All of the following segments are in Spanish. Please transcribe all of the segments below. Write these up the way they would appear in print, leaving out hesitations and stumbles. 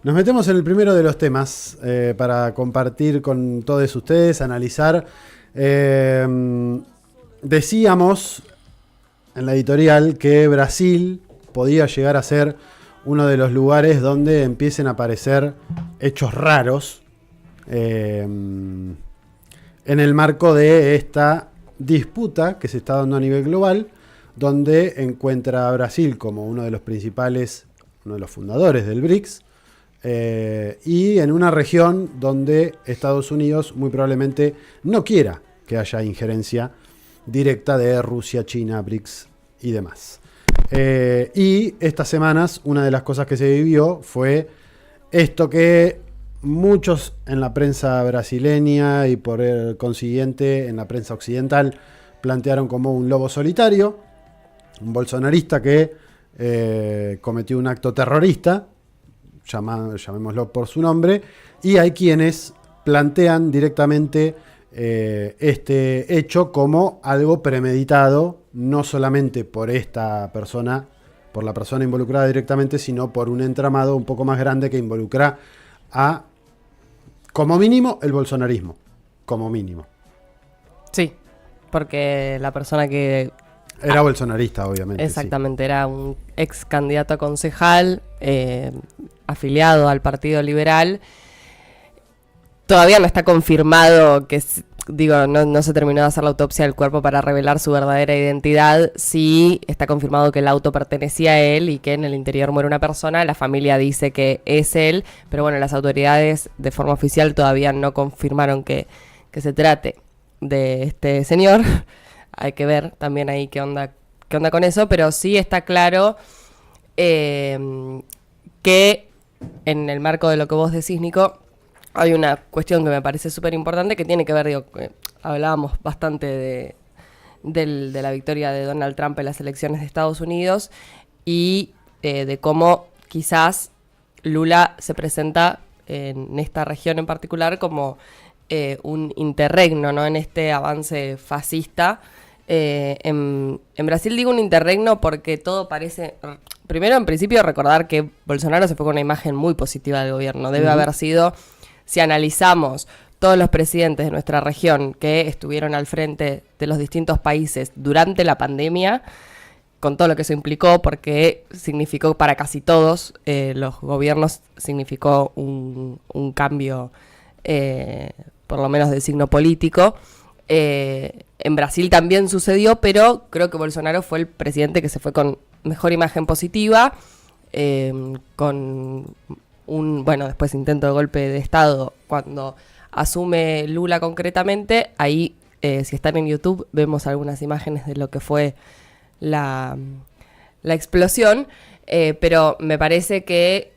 Nos metemos en el primero de los temas para compartir con todos ustedes, analizar. Decíamos en la editorial que Brasil podía llegar a ser uno de los lugares donde empiecen a aparecer hechos raros en el marco de esta disputa que se está dando a nivel global, donde encuentra a Brasil como uno de los principales, uno de los fundadores del BRICS, y en una región donde Estados Unidos muy probablemente no quiera que haya injerencia directa de Rusia, China, BRICS y demás. Y estas semanas una de las cosas que se vivió fue esto que muchos en la prensa brasileña y por el consiguiente en la prensa occidental plantearon como un lobo solitario, un bolsonarista que cometió un acto terrorista, llamémoslo por su nombre, y hay quienes plantean directamente este hecho como algo premeditado, no solamente por esta persona, por la persona involucrada directamente, sino por un entramado un poco más grande que involucra a, como mínimo, el bolsonarismo, como mínimo. Sí, porque la persona que... Era bolsonarista, obviamente. Exactamente, sí. Era un ex candidato a concejal, afiliado al Partido Liberal. Todavía no está confirmado que, no se terminó de hacer la autopsia del cuerpo para revelar su verdadera identidad. Sí está confirmado que el auto pertenecía a él y que en el interior muere una persona. La familia dice que es él, pero bueno, las autoridades de forma oficial todavía no confirmaron que se trate de este señor. Hay que ver también ahí qué onda con eso, pero sí está claro que en el marco de lo que vos decís, Nico, hay una cuestión que me parece súper importante que tiene que ver, hablábamos bastante de la victoria de Donald Trump en las elecciones de Estados Unidos y de cómo quizás Lula se presenta en esta región en particular como un interregno, ¿no? En este avance fascista. En Brasil digo un interregno porque todo parece... Primero, en principio, recordar que Bolsonaro se fue con una imagen muy positiva del gobierno. Debe haber sido, si analizamos todos los presidentes de nuestra región que estuvieron al frente de los distintos países durante la pandemia, con todo lo que eso implicó, porque significó para casi todos los gobiernos, significó un cambio, por lo menos de signo político. En Brasil también sucedió, pero creo que Bolsonaro fue el presidente que se fue con mejor imagen positiva, con después intento de golpe de Estado cuando asume Lula concretamente. Ahí, si están en YouTube, vemos algunas imágenes de lo que fue la explosión, pero me parece que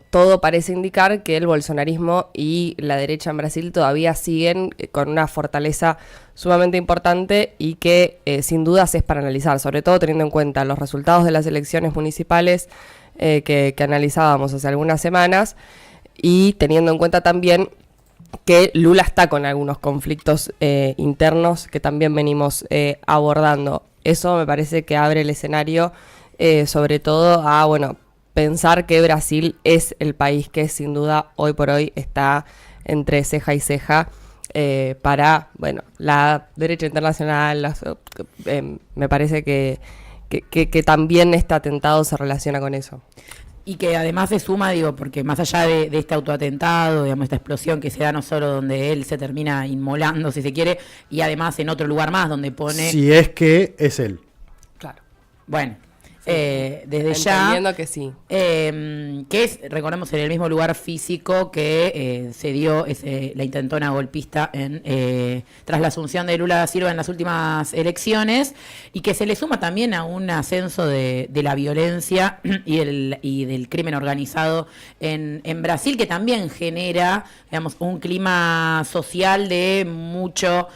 todo parece indicar que el bolsonarismo y la derecha en Brasil todavía siguen con una fortaleza sumamente importante y que sin dudas es para analizar, sobre todo teniendo en cuenta los resultados de las elecciones municipales que analizábamos hace algunas semanas y teniendo en cuenta también que Lula está con algunos conflictos internos que también venimos abordando. Eso me parece que abre el escenario sobre todo a, pensar que Brasil es el país que sin duda hoy por hoy está entre ceja y ceja para la derecha internacional. Me parece que también este atentado se relaciona con eso. Y que además se suma, porque más allá de este autoatentado, esta explosión que se da no solo donde él se termina inmolando, si se quiere, y además en otro lugar más donde pone... Si es que es él. Claro. Bueno. Sí, desde ya, entendiendo que sí, que es, recordemos, en el mismo lugar físico que se dio la intentona golpista tras la asunción de Lula da Silva en las últimas elecciones, y que se le suma también a un ascenso de la violencia y del crimen organizado en Brasil, que también genera, un clima social de mucho,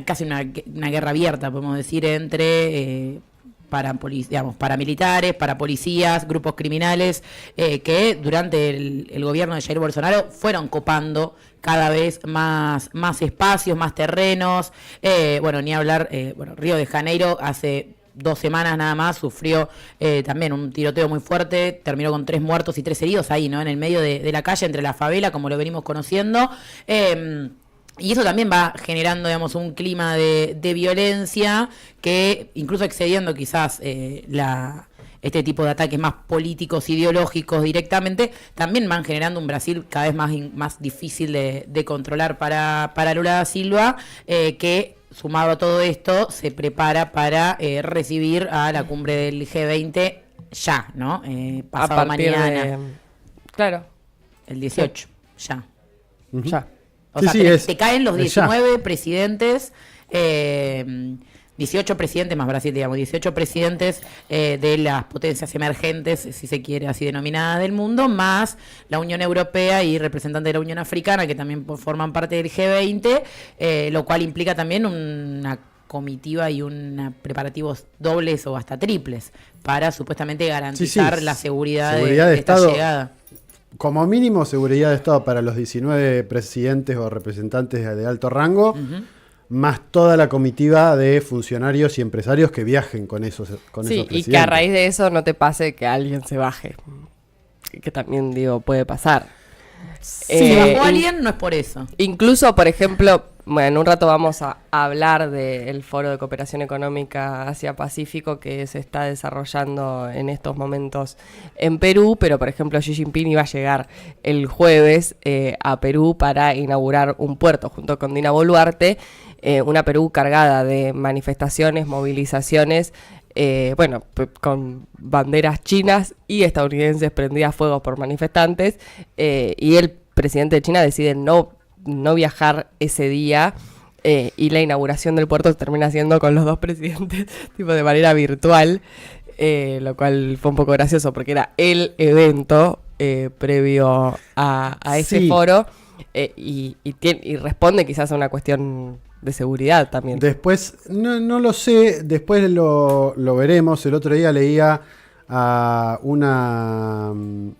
casi una guerra abierta, podemos decir, entre paramilitares, para policías, grupos criminales, que durante el gobierno de Jair Bolsonaro fueron copando cada vez más espacios, más terrenos. Ni hablar, Río de Janeiro hace 2 semanas nada más sufrió también un tiroteo muy fuerte, terminó con 3 muertos y 3 heridos ahí, ¿no? En el medio de la calle, entre la favela, como lo venimos conociendo. Y eso también va generando, digamos, un clima de violencia que, incluso excediendo quizás este tipo de ataques más políticos, ideológicos directamente, también van generando un Brasil cada vez más difícil de controlar para Lula da Silva, que sumado a todo esto se prepara para recibir a la cumbre del G20 ya, ¿no? Pasado mañana. Claro. El 18, sí. Ya. Uh-huh. Ya. O sea, te caen los 19 presidentes, 18 presidentes más Brasil, digamos, 18 presidentes de las potencias emergentes, si se quiere, así denominadas del mundo, más la Unión Europea y representantes de la Unión Africana, que también forman parte del G20, lo cual implica también una comitiva y preparativos dobles o hasta triples para supuestamente garantizar la seguridad de esta Estado. llegada. Como mínimo, seguridad de Estado para los 19 presidentes o representantes de alto rango, más toda la comitiva de funcionarios y empresarios que viajen con esos presidentes. Y que a raíz de eso no te pase que alguien se baje. Que también, digo, puede pasar. Si bajó alguien, no es por eso. Incluso, por ejemplo, bueno, en un rato vamos a hablar del Foro de Cooperación Económica Asia-Pacífico que se está desarrollando en estos momentos en Perú, pero por ejemplo Xi Jinping iba a llegar el jueves a Perú para inaugurar un puerto junto con Dina Boluarte, una Perú cargada de manifestaciones, movilizaciones, con banderas chinas y estadounidenses prendidas a fuego por manifestantes, y el presidente de China decide no viajar ese día, y la inauguración del puerto se termina haciendo con los dos presidentes tipo de manera virtual, lo cual fue un poco gracioso porque era el evento previo a ese foro, y responde quizás a una cuestión de seguridad también. Después, no lo sé, después lo veremos. El otro día leía a una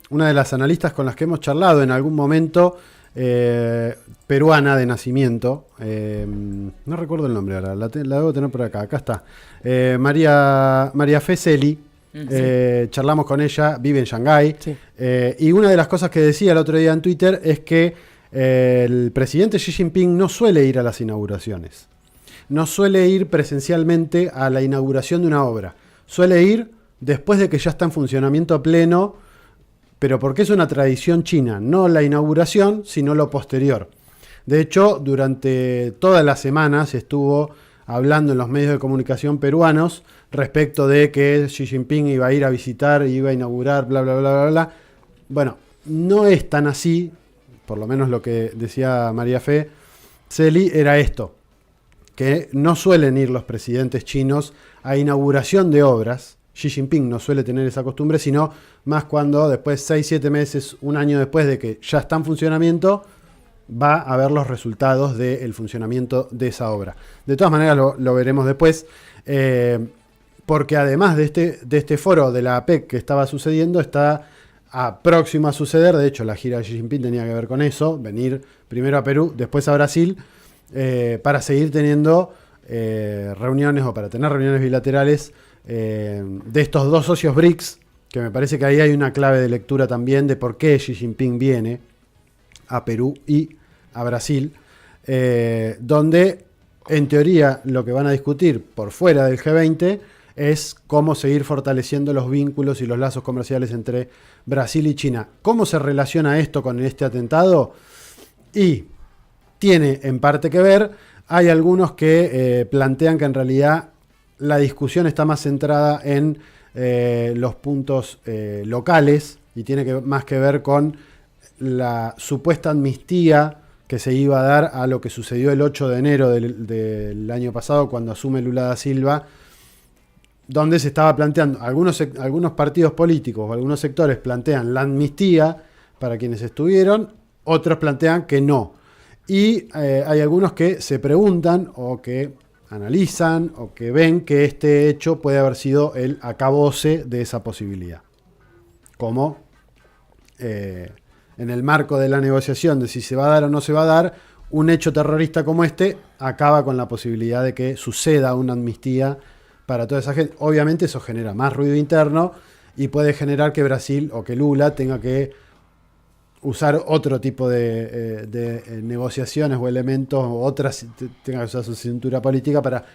de las analistas con las que hemos charlado en algún momento, peruana de nacimiento, no recuerdo el nombre ahora, la debo tener por acá está, María Fe Celi. Charlamos con ella, vive en Shanghái, sí. Y una de las cosas que decía el otro día en Twitter es que el presidente Xi Jinping no suele ir a las inauguraciones, no suele ir presencialmente a la inauguración de una obra, suele ir después de que ya está en funcionamiento pleno, pero porque es una tradición china, no la inauguración, sino lo posterior. De hecho, durante toda la semana se estuvo hablando en los medios de comunicación peruanos respecto de que Xi Jinping iba a ir a visitar, iba a inaugurar, bla, bla, bla, bla, bla. Bueno, no es tan así, por lo menos lo que decía María Fe Celi era esto, que no suelen ir los presidentes chinos a inauguración de obras. Xi Jinping no suele tener esa costumbre, sino más cuando después 6-7 meses, un año después de que ya está en funcionamiento, va a ver los resultados del funcionamiento de esa obra. De todas maneras lo veremos después, porque además de este foro de la APEC que estaba sucediendo, está próximo a suceder. De hecho, la gira de Xi Jinping tenía que ver con eso, venir primero a Perú, después a Brasil, para seguir teniendo reuniones o para tener reuniones bilaterales de estos dos socios BRICS, que me parece que ahí hay una clave de lectura también de por qué Xi Jinping viene a Perú y a Brasil, donde en teoría lo que van a discutir por fuera del G20 es cómo seguir fortaleciendo los vínculos y los lazos comerciales entre Brasil y China. ¿Cómo se relaciona esto con este atentado? Y tiene en parte que ver. Hay algunos que plantean que en realidad la discusión está más centrada en los puntos locales y tiene más que ver con la supuesta amnistía que se iba a dar a lo que sucedió el 8 de enero del año pasado cuando asume Lula da Silva, donde se estaba planteando, algunos partidos políticos o algunos sectores plantean la amnistía para quienes estuvieron, otros plantean que no. Y hay algunos que se preguntan o que analizan o que ven que este hecho puede haber sido el acabose de esa posibilidad. Como en el marco de la negociación de si se va a dar o no se va a dar, un hecho terrorista como este acaba con la posibilidad de que suceda una amnistía para toda esa gente. Obviamente eso genera más ruido interno y puede generar que Brasil o que Lula tenga que usar otro tipo de negociaciones o elementos, o otras, tenga que usar su cintura política para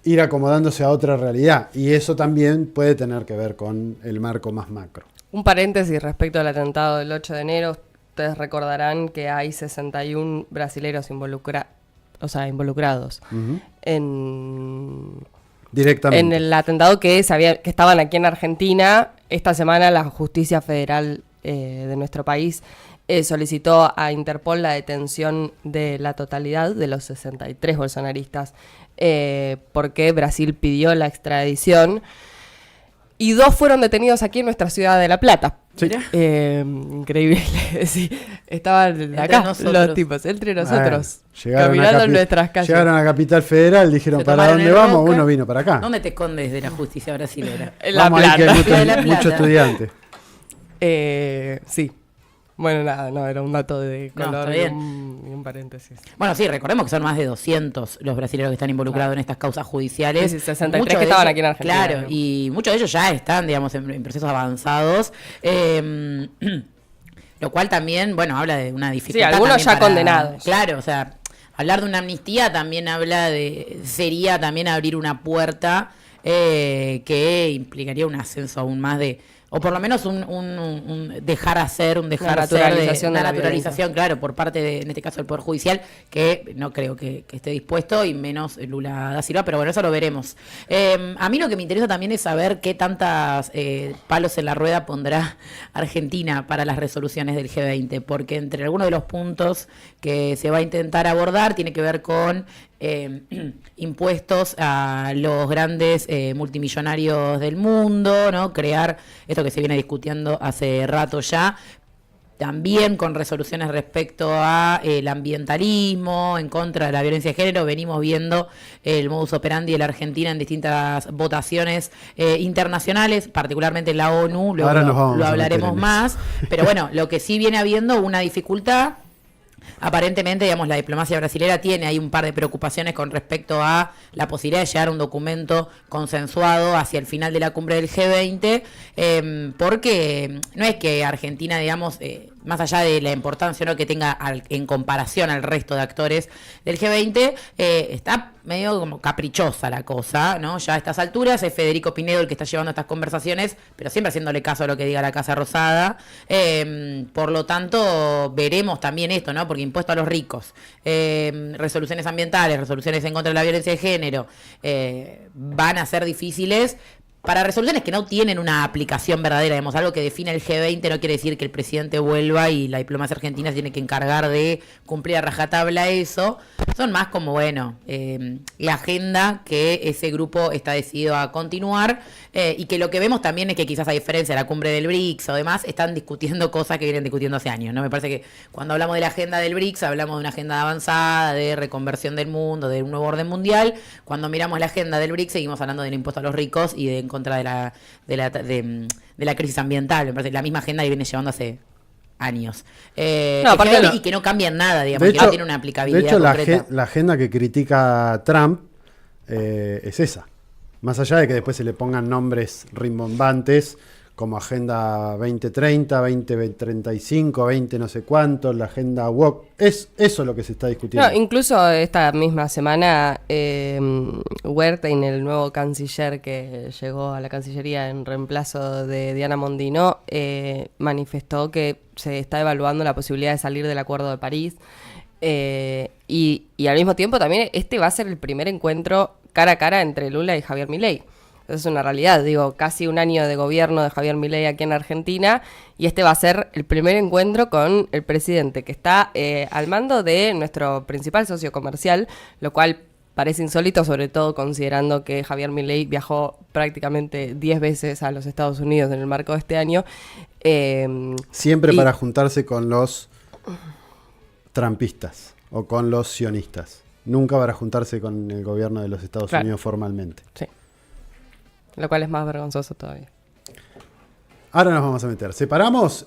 ir acomodándose a otra realidad. Y eso también puede tener que ver con el marco más macro. Un paréntesis respecto al atentado del 8 de enero. Ustedes recordarán que hay 61 brasileros involucrados Directamente. en el atentado que estaban aquí en Argentina. Esta semana la Justicia Federal de nuestro país solicitó a Interpol la detención de la totalidad de los 63 bolsonaristas porque Brasil pidió la extradición y 2 fueron detenidos aquí en nuestra ciudad de La Plata. Sí. Increíble, sí. Estaban acá los tipos, entre nosotros, caminando en nuestras calles. Llegaron a Capital Federal, dijeron, ¿para dónde vamos? Uno vino para acá. ¿Dónde te escondes de la justicia brasilera? En La Vamos ahí, que Plata. hay muchos estudiantes. Sí. Bueno, nada, no, era un dato de color está y bien. un paréntesis. Bueno, sí, recordemos que son más de 200 los brasileños que están involucrados en estas causas judiciales. Sí, 63 Muchos que de estaban ellos- aquí en Argentina. Claro, y muchos de ellos ya están, digamos, en procesos avanzados. Lo cual también, bueno, habla de una dificultad. Sí, algunos también ya condenados. Claro, o sea, hablar de una amnistía también sería también abrir una puerta que implicaría un ascenso aún más o por lo menos un dejar hacer, un dejar Una ser naturalización de una la naturalización, claro, por parte de, en este caso, del Poder Judicial, que no creo que esté dispuesto, y menos Lula da Silva, pero bueno, eso lo veremos. A mí lo que me interesa también es saber qué tantas palos en la rueda pondrá Argentina para las resoluciones del G20, porque entre algunos de los puntos que se va a intentar abordar tiene que ver con impuestos a los grandes multimillonarios del mundo, ¿no? Crear esto que se viene discutiendo hace rato ya, también con resoluciones respecto a el ambientalismo, en contra de la violencia de género. Venimos viendo el modus operandi de la Argentina en distintas votaciones internacionales, particularmente en la ONU, luego Ahora nos vamos lo a meter hablaremos en eso. más, pero bueno, lo que sí viene habiendo una dificultad. Aparentemente, digamos, la diplomacia brasilera tiene ahí un par de preocupaciones con respecto a la posibilidad de llegar a un documento consensuado hacia el final de la cumbre del G20, porque no es que Argentina, digamos, más allá de la importancia, ¿no?, que tenga en comparación al resto de actores del G20, está medio como caprichosa la cosa, ¿no? Ya a estas alturas es Federico Pinedo el que está llevando estas conversaciones, pero siempre haciéndole caso a lo que diga la Casa Rosada. Por lo tanto, veremos también esto, ¿no? Porque impuesto a los ricos, resoluciones ambientales, resoluciones en contra de la violencia de género, van a ser difíciles. Para resoluciones que no tienen una aplicación verdadera, digamos, algo que define el G20 no quiere decir que el presidente vuelva y la diplomacia argentina se tiene que encargar de cumplir a rajatabla eso. Son más como, bueno, la agenda que ese grupo está decidido a continuar, y que lo que vemos también es que quizás a diferencia de la cumbre del BRICS o demás, están discutiendo cosas que vienen discutiendo hace años, ¿no? Me parece que cuando hablamos de la agenda del BRICS hablamos de una agenda avanzada, de reconversión del mundo, de un nuevo orden mundial. Cuando miramos la agenda del BRICS seguimos hablando del impuesto a los ricos y en contra de la crisis ambiental. Me parece la misma agenda que viene llevando hace años. Y que no cambia en nada, digamos, que no tiene una aplicabilidad. De hecho, concreta. la agenda que critica Trump es esa. Más allá de que después se le pongan nombres rimbombantes como Agenda 2030, 2035, 20 no sé cuánto, la Agenda WOC. Es eso lo que se está discutiendo. No, incluso esta misma semana, Wertheim, el nuevo canciller que llegó a la Cancillería en reemplazo de Diana Mondino, manifestó que se está evaluando la posibilidad de salir del Acuerdo de París. Y al mismo tiempo también este va a ser el primer encuentro cara a cara entre Lula y Javier Milei. Es una realidad, digo, casi un año de gobierno de Javier Milei aquí en Argentina, y este va a ser el primer encuentro con el presidente que está al mando de nuestro principal socio comercial, lo cual parece insólito, sobre todo considerando que Javier Milei viajó prácticamente 10 veces a los Estados Unidos en el marco de este año. Siempre para juntarse con los trumpistas o con los sionistas. Nunca para juntarse con el gobierno de los Estados Unidos formalmente. Sí. Lo cual es más vergonzoso todavía. Ahora nos vamos a meter. Separamos.